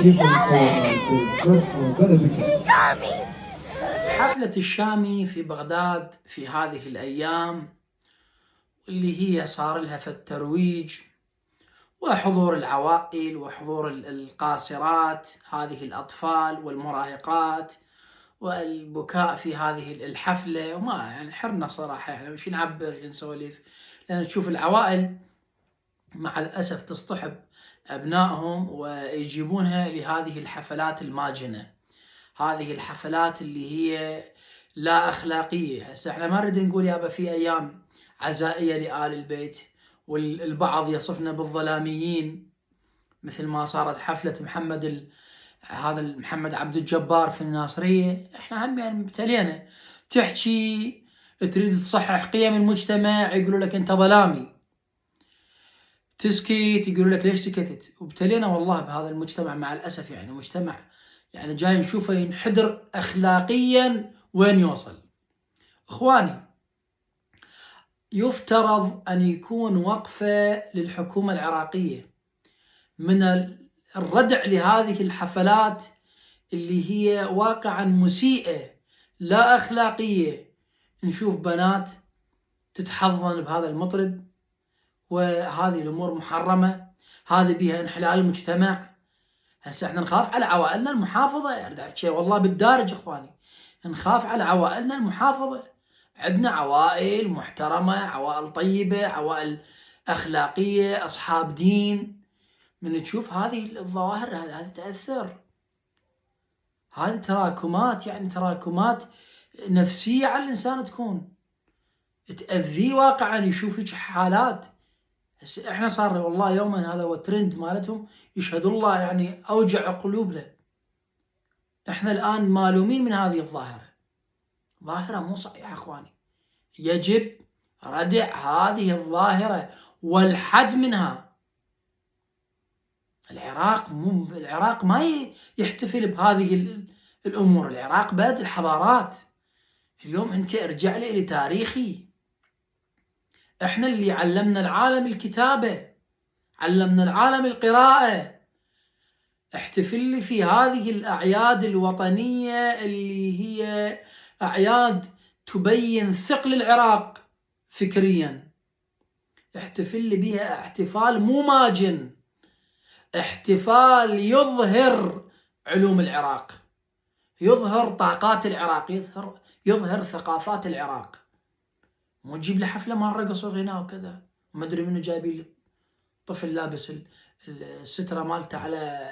كيف نصور في بلدك؟ حفلة الشامي في بغداد في هذه الأيام اللي هي صار لها في الترويج وحضور العوائل وحضور القاصرات، هذه الأطفال والمراهقات، والبكاء في هذه الحفلة. وما يعني حرنا صراحة، يعني وش نعبر وش نسولف، لأن تشوف العوائل مع الأسف تصطحب أبنائهم ويجيبونها لهذه الحفلات الماجنة، هذه الحفلات اللي هي لا أخلاقية. هسه احنا ما نريد نقول يابا في أيام عزائية لآل البيت، والبعض يصفنا بالظلاميين مثل ما صارت حفلة هذا محمد عبد الجبار في الناصرية. احنا هم يعني ابتلينا، تحكي تريد تصحح قيم المجتمع يقولوا لك انت ظلامي، تسكت يقولوا لك ليش سكتت. وابتلينا والله بهذا المجتمع مع الأسف، يعني مجتمع يعني جاي نشوفه ينحدر أخلاقيا وين يوصل. إخواني، يفترض أن يكون وقفة للحكومة العراقية من الردع لهذه الحفلات اللي هي واقعا مسيئة لا أخلاقية. نشوف بنات تتحضن بهذا المطرب، وهذه الأمور محرمة، هذه بها انحلال المجتمع. هسه احنا نخاف على عوائلنا المحافظة، يعني شيء والله بالدارج اخواني، نخاف على عوائلنا المحافظة. عندنا عوائل محترمة، عوائل طيبة، عوائل أخلاقية، أصحاب دين. من تشوف هذه الظواهر هذه تأثر، هذه تراكمات، يعني تراكمات نفسية على الإنسان، تكون تأذيه واقعا. يشوف حالات، احنا صار والله يوما هذا هو الترند مالتهم، يشهد الله يعني أوجع قلوبنا. احنا الآن مالومين من هذه الظاهرة، ظاهرة مو صحيحة اخواني، يجب ردع هذه الظاهرة والحد منها. العراق ما يحتفل بهذه الأمور. العراق بلد الحضارات. اليوم أنت ارجع لي لتاريخي، احنا اللي علمنا العالم الكتابة، علمنا العالم القراءة. احتفل لي في هذه الأعياد الوطنية اللي هي أعياد تبين ثقل العراق فكريا، احتفل لي بها احتفال مو ماجن، احتفال يظهر علوم العراق، يظهر طاقات العراق، يظهر ثقافات العراق. مو تجيب لي حفلة مال رقص وغناء وكذا، ما ادري منو جايبين لي طفل لابس السترة مالته على